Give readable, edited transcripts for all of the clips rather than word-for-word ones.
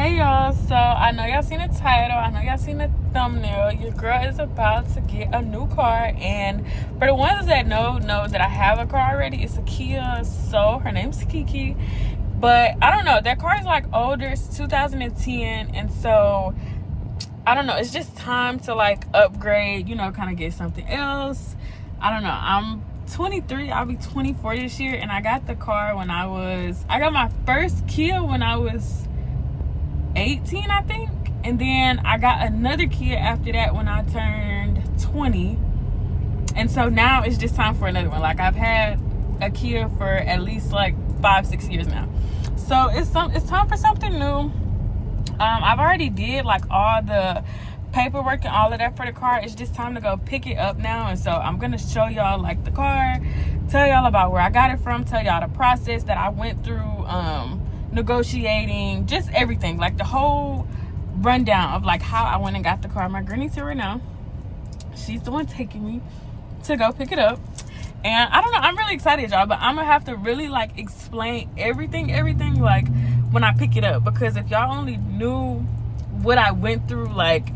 Hey y'all, so I know y'all seen the title, I know y'all seen the thumbnail. Your girl is about to get a new car, and for the ones that know that I have a car already. It's a Kia Soul. Her name's Kiki, but I don't know, that car is like older. It's 2010, and so I don't know, it's just time to like upgrade, you know, kind of get something else. I don't know, I'm 23, I'll be 24 this year, and I got the car when I got my first Kia when I was 18, I think, and then I got another Kia after that when I turned 20, and so now it's just time for another one. Like, I've had a Kia for at least like 5-6 years now, so it's time for something new. I've already did like all the paperwork and all of that for the car. It's just time to go pick it up now, and so I'm gonna show y'all like the car, tell y'all about where I got it from, tell y'all the process that I went through, negotiating, just everything, like the whole rundown of like how I went and got the car. My granny's here right now. She's the one taking me to go pick it up, and I don't know, I'm really excited, y'all, but I'm gonna have to really like explain everything like when I pick it up, because if y'all only knew what I went through, like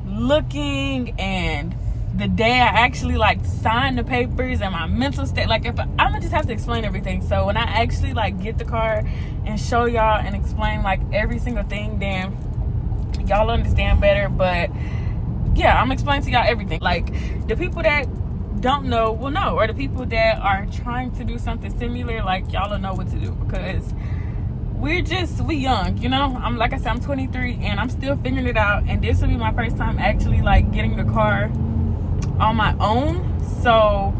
looking and the day I actually like signed the papers and my mental state, like if I'm gonna just have to explain everything. So when I actually like get the car and show y'all and explain like every single thing, then y'all understand better. But yeah, I'm explaining to y'all everything. Like, the people that don't know will know, or the people that are trying to do something similar, like y'all will know what to do, because we young, you know. Like I said, I'm 23 and I'm still figuring it out, and this will be my first time actually like getting the car on my own. So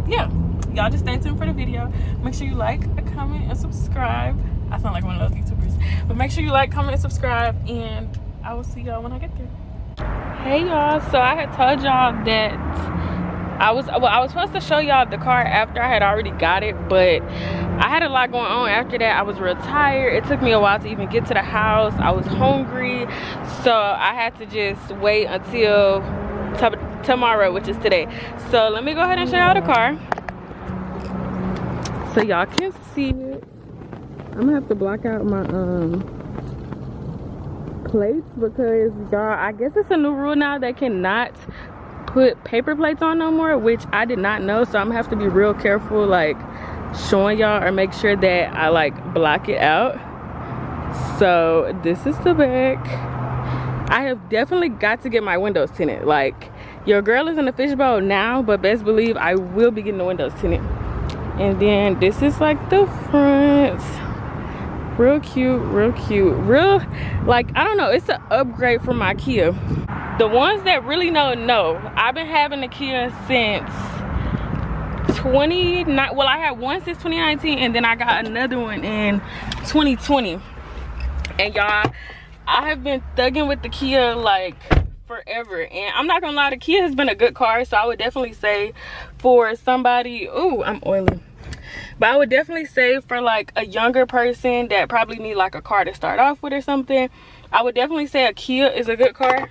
yeah, y'all just stay tuned for the video. Make sure you like, comment, and subscribe. I sound like one of those YouTubers, but make sure you like, comment, and subscribe, and I will see y'all when I get there. Hey y'all, so I had told y'all that I was supposed to show y'all the car after I had already got it, but I had a lot going on after that. I was real tired. It took me a while to even get to the house. I was hungry, so I had to just wait until tomorrow, which is today. So let me go ahead and show y'all the car so y'all can see it. I'm gonna have to block out my plates, because y'all, I guess it's a new rule now, they cannot put paper plates on no more, which I did not know. So I'm gonna have to be real careful like showing y'all, or make sure that I like block it out. So this is the back. I have definitely got to get my windows tinted. Like, your girl is in the fishbowl now, but best believe I will be getting the windows tinted. And then this is like the front. Real cute, real like, I don't know, it's an upgrade from my Kia. The ones that really know, I've been having the Kia since 2019. Well, I had one since 2019, and then I got another one in 2020. And y'all, I have been thugging with the Kia like forever, and I'm not gonna lie, the Kia has been a good car. So I would definitely say for somebody, ooh, I'm oily, but I would definitely say for like a younger person that probably need like a car to start off with or something, I would definitely say a Kia is a good car.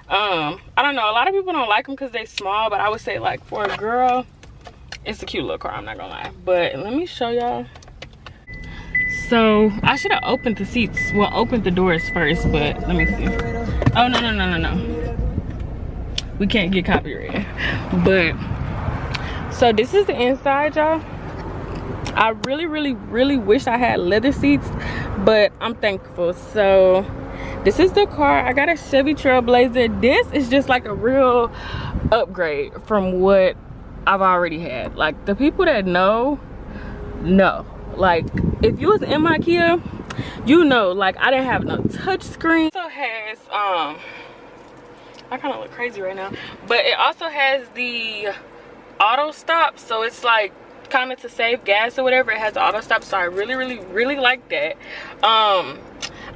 I don't know, a lot of people don't like them because they're small, but I would say like for a girl, it's a cute little car, I'm not gonna lie. But let me show y'all. So I should have opened the seats, well, opened the doors first, but let me see. Oh, no, we can't get copyrighted. But so this is the inside, y'all. I really wish I had leather seats, but I'm thankful. So this is the car. I got a Chevy Trailblazer. This is just like a real upgrade from what I've already had. Like, the people that know, like, if you was in my Kia, you know, like, I didn't have no touch screen. It also has I kind of look crazy right now, but it also has the auto stop, so it's like kind of to save gas or whatever. It has the auto stop, so I really like that. I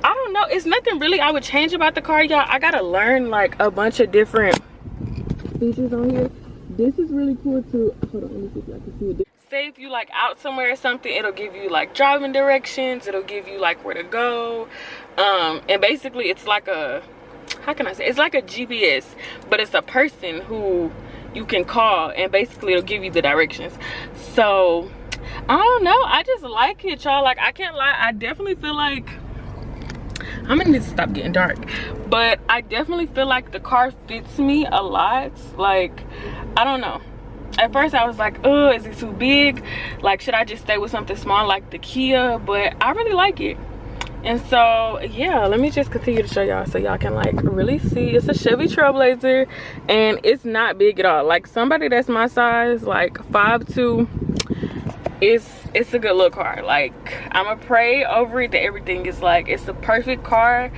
don't know, it's nothing really I would change about the car, y'all. I gotta learn like a bunch of different features on here. This is really cool too. Hold on, let me see if I can see it. Say if you like out somewhere or something, it'll give you like driving directions, it'll give you like where to go, and basically it's like a, how can I say, it's like a GPS, but it's a person who you can call, and basically it'll give you the directions. So I don't know, I just like it, y'all. Like, I can't lie, I definitely feel like I'm gonna need to stop getting dark. But I definitely feel like the car fits me a lot. Like, I don't know. At first I was like, oh, is it too big? Like, should I just stay with something small like the Kia? But I really like it. And so, yeah, let me just continue to show y'all so y'all can like really see. It's a Chevy Trailblazer and it's not big at all. Like, somebody that's my size, like 5'2", it's a good little car. Like, I'ma pray over it that everything is like, it's the perfect car.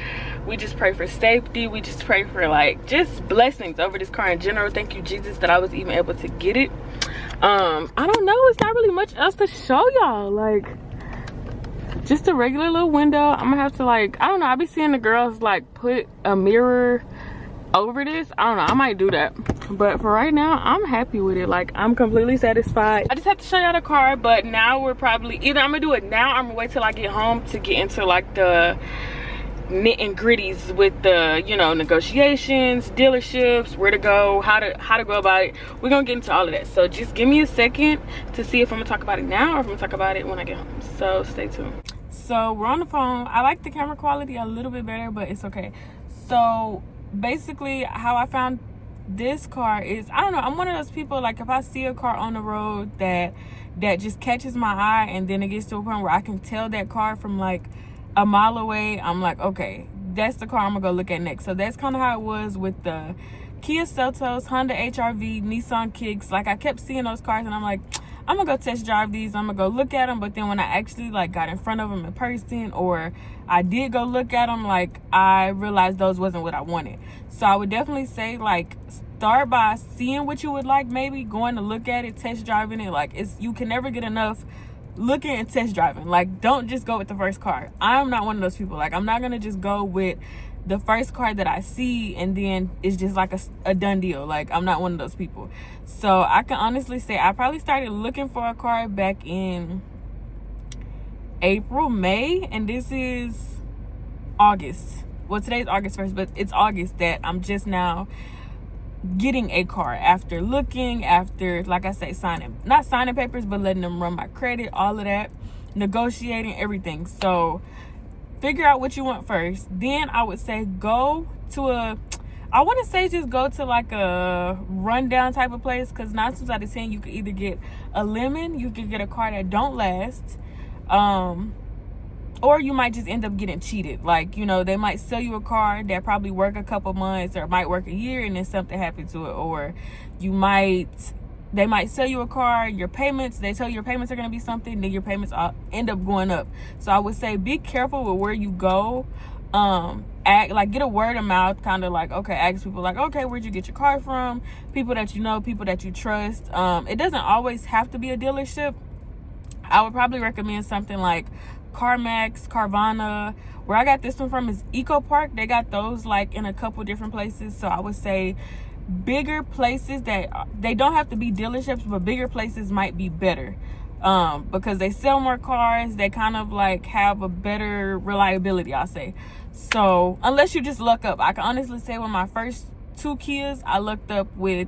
We just pray for safety. We just pray for like just blessings over this car in general. Thank you, Jesus, that I was even able to get it. I don't know, it's not really much else to show y'all. Like, just a regular little window. I'm gonna have to like, I don't know, I be seeing the girls like put a mirror over this. I don't know, I might do that. But for right now, I'm happy with it. Like, I'm completely satisfied. I just have to show y'all the car, but now we're probably, either I'm gonna do it now or I'm gonna wait till I get home to get into like the nit and gritties with the, you know, negotiations, dealerships, where to go, how to go about it. We're gonna get into all of that. So just give me a second to see if I'm gonna talk about it now or if I'm gonna talk about it when I get home. So stay tuned. So we're on the phone. I like the camera quality a little bit better, but it's okay. So basically how I found this car is, I don't know, I'm one of those people, like, if I see a car on the road that just catches my eye, and then it gets to a point where I can tell that car from like a mile away, I'm like, okay, that's the car I'm gonna go look at next. So that's kind of how it was with the Kia Seltos, Honda HR-V, Nissan Kicks. Like, I kept seeing those cars and I'm like, I'm gonna go test drive these, I'm gonna go look at them. But then when I actually like got in front of them in person, or I did go look at them, like, I realized those wasn't what I wanted. So I would definitely say, like, start by seeing what you would like, maybe going to look at it, test driving it. Like, you can never get enough looking and test driving. Like, don't just go with the first car. I'm not one of those people. Like, I'm not gonna just go with the first car that I see and then it's just like a done deal. Like, I'm not one of those people. So I can honestly say I probably started looking for a car back in April, May, and this is August. Well, today's August 1st, but it's August that I'm just now getting a car after looking, after, like I say, not signing papers, but letting them run my credit, all of that, negotiating, everything. So figure out what you want first. Then I would say go to I want to say just go to like a rundown type of place, because 9 times out of 10 you could either get a lemon, you could get a car that don't last, or you might just end up getting cheated. Like, you know, they might sell you a car that probably work a couple months or might work a year and then something happened to it. Or they might sell you a car, your payments, they tell you your payments are going to be something, then your payments end up going up. So I would say be careful with where you go. Get a word of mouth, kind of like, okay, ask people like, okay, where'd you get your car from? People that you know, people that you trust. It doesn't always have to be a dealership. I would probably recommend something like CarMax, Carvana. Where I got this one from is Eco Park. They got those like in a couple different places. So I would say bigger places that they don't have to be dealerships, but bigger places might be better, because they sell more cars. They kind of like have a better reliability, I'll say. So unless you just look up, I can honestly say with my first 2 Kias, I looked up with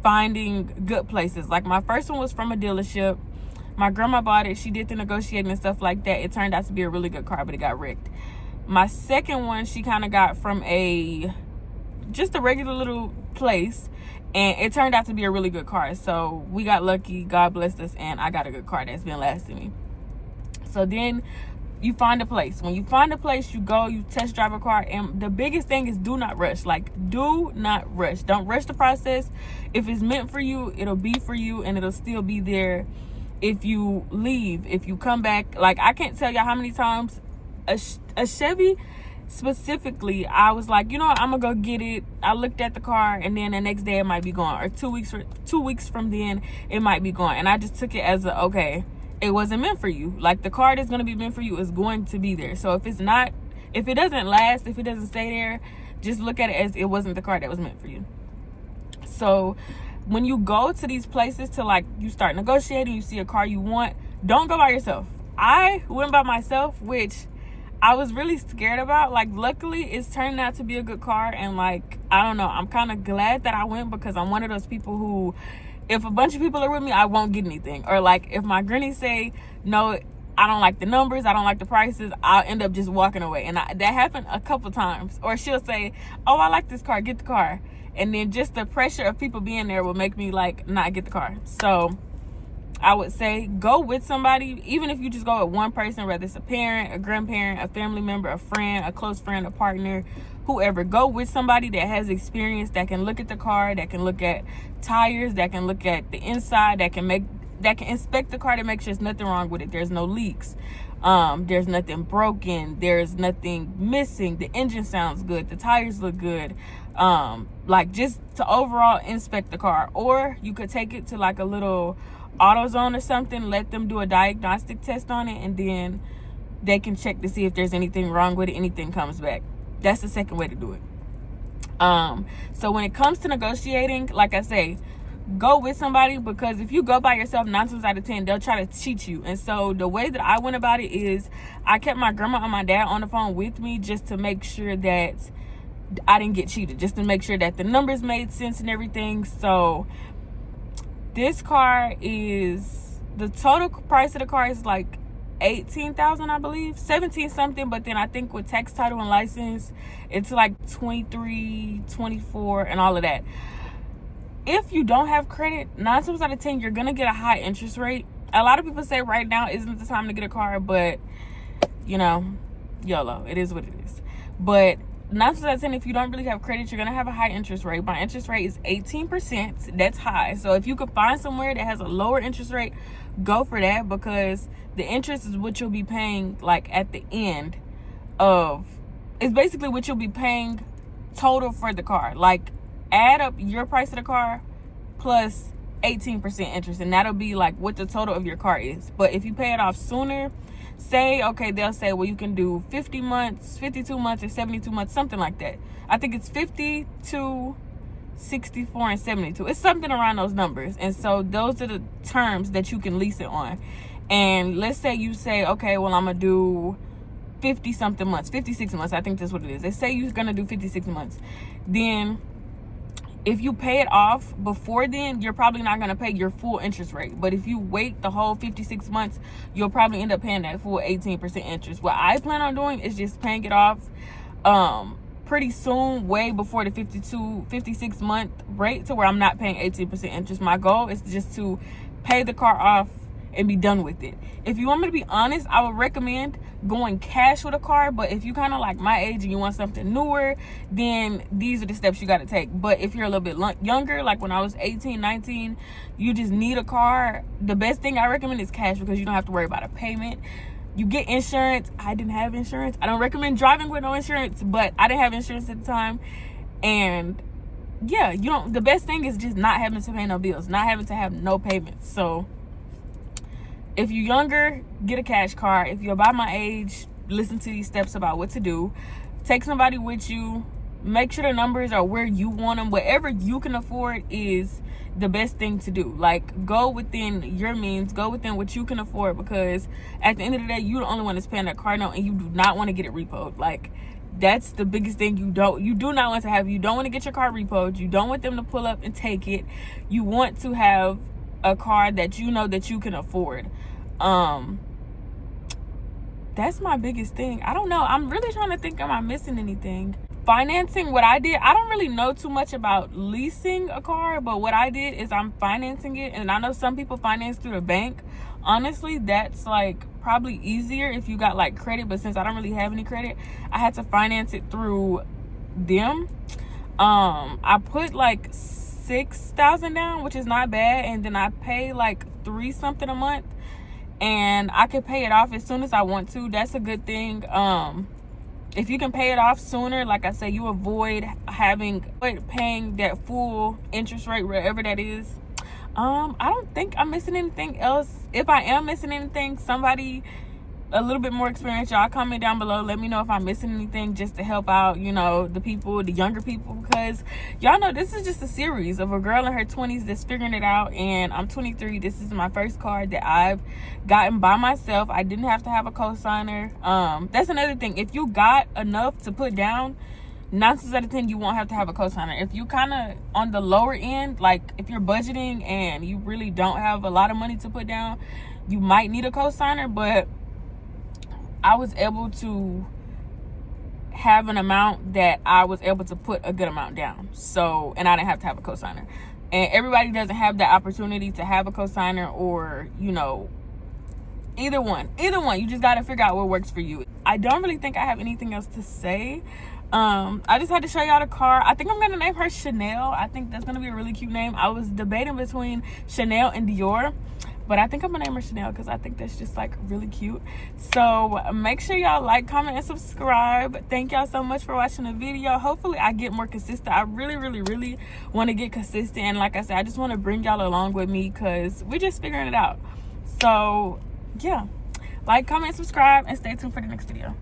finding good places. Like, my first one was from a dealership. My grandma bought it. She did the negotiating and stuff like that. It turned out to be a really good car, but it got wrecked. My second one, she kind of got from just a regular little place, and it turned out to be a really good car. So we got lucky, God blessed us, and I got a good car that's been lasting me. So then you find a place. When you find a place, you go, you test drive a car. And the biggest thing is do not rush. Like, do not rush. Don't rush the process. If it's meant for you, it'll be for you, and it'll still be there if you leave, if you come back. Like, I can't tell y'all how many times a Chevy specifically, I was like, you know what, I'm gonna go get it. I looked at the car, and then the next day it might be gone, or 2 weeks from then it might be gone. And I just took it as okay, it wasn't meant for you. Like, the car that's gonna be meant for you is going to be there. So if it doesn't last, if it doesn't stay there, just look at it as it wasn't the car that was meant for you. So when you go to these places to, like, you start negotiating, you see a car you want, don't go by yourself. I went by myself, which I was really scared about. Like, luckily it's turning out to be a good car, and like, I don't know, I'm kind of glad that I went, because I'm one of those people who, if a bunch of people are with me, I won't get anything. Or like, if my granny say no, I don't like the numbers, I don't like the prices, I'll end up just walking away. And that happened a couple times. Or she'll say, oh, I like this car, get the car. And then just the pressure of people being there will make me like not get the car. So I would say go with somebody, even if you just go with one person, whether it's a parent, a grandparent, a family member, a friend, a close friend, a partner, whoever. Go with somebody that has experience, that can look at the car, that can look at tires, that can look at the inside, that can inspect the car to make sure there's nothing wrong with it. There's no leaks. There's nothing broken. There's nothing missing. The engine sounds good. The tires look good. Like just to overall inspect the car. Or you could take it to like a little AutoZone or something, let them do a diagnostic test on it, and then they can check to see if there's anything wrong with it, anything comes back. That's the second way to do it. So when it comes to negotiating, like I say, go with somebody, because if you go by yourself, 9 times out of 10 they'll try to cheat you. And so the way that I went about it is I kept my grandma and my dad on the phone with me, just to make sure that I didn't get cheated, just to make sure that the numbers made sense and everything. So this car is, the total price of the car is like $18,000, I believe, 17 something, but then I think with tax, title, and license it's like 23, 24, and all of that. If you don't have credit, 9 times out of 10 you're gonna get a high interest rate. A lot of people say right now isn't the time to get a car, but you know, YOLO, it is what it is. But 9 times out of 10, if you don't really have credit, you're gonna have a high interest rate. My interest rate is 18%. That's high. So if you could find somewhere that has a lower interest rate, go for that, because the interest is what you'll be paying like at the end of, it's basically what you'll be paying total for the car. Like add up your price of the car plus 18% interest, and that'll be like what the total of your car is. But if you pay it off sooner, say, okay, they'll say, well, you can do 50 months, 52 months, or 72 months, something like that. I think it's 52, 64, and 72. It's something around those numbers. And so those are the terms that you can lease it on. And let's say you say, okay, well, I'm going to do 50 something months, 56 months. I think that's what it is. They say you're going to do 56 months. Then if you pay it off before then, you're probably not going to pay your full interest rate. But if you wait the whole 56 months, you'll probably end up paying that full 18% interest. What I plan on doing is just paying it off pretty soon, way before the 56 month rate, to where I'm not paying 18% interest. My goal is just to pay the car off and be done with it. If you want me to be honest, I would recommend going cash with a car. But if you kind of like my age and you want something newer, then these are the steps you got to take. But if you're a little bit younger, like when I was 18, 19, you just need a car, the best thing I recommend is cash, because you don't have to worry about a payment. You get insurance. I didn't have insurance. I don't recommend driving with no insurance, but I didn't have insurance at the time. And yeah, you don't, the best thing is just not having to pay no bills, not having to have no payments. So if you're younger, get a cash car. If you're about my age, listen to these steps about what to do. Take somebody with you. Make sure the numbers are where you want them. Whatever you can afford is the best thing to do. Like, go within your means. Go within what you can afford, because at the end of the day, you're the only one that's paying that car note, and you do not want to get it repoed. Like, that's the biggest thing you do not want to have. You don't want to get your car repoed. You don't want them to pull up and take it. You want to have a car that you know that you can afford. That's my biggest thing. I don't know, I'm really trying to think, am I missing anything? Financing, what I did, I don't really know too much about leasing a car, but what I did is I'm financing it. And I know some people finance through the bank. Honestly, that's like probably easier if you got like credit, but since I don't really have any credit, I had to finance it through them. I put like $6,000 down, which is not bad, and then I pay like $3 something a month, and I can pay it off as soon as I want to. That's a good thing. If you can pay it off sooner, like I say, you avoid paying that full interest rate, wherever that is. I don't think I'm missing anything else. If I am missing anything, somebody a little bit more experienced, y'all comment down below. Let me know if I'm missing anything, just to help out, you know, the people, the younger people, because y'all know this is just a series of a girl in her 20s that's figuring it out. And I'm 23. This is my first car that I've gotten by myself. I didn't have to have a co-signer. That's another thing. If you got enough to put down, 9 times out of 10 you won't have to have a co-signer. If you kind of on the lower end, like if you're budgeting and you really don't have a lot of money to put down, you might need a co-signer. But I was able to have an amount that I was able to put a good amount down. So, and I didn't have to have a cosigner. And everybody doesn't have that opportunity to have a cosigner, or, you know, either one. You just got to figure out what works for you. I don't really think I have anything else to say. I just had to show y'all the car. I think I'm gonna name her Chanel. I think that's gonna be a really cute name. I was debating between Chanel and Dior, but I think I'm gonna name her Chanel because I think that's just like really cute. So make sure y'all like, comment, and subscribe. Thank y'all so much for watching the video. Hopefully I get more consistent. I really want to get consistent, and like I said, I just want to bring y'all along with me because we're just figuring it out. So yeah, like, comment, subscribe, and stay tuned for the next video.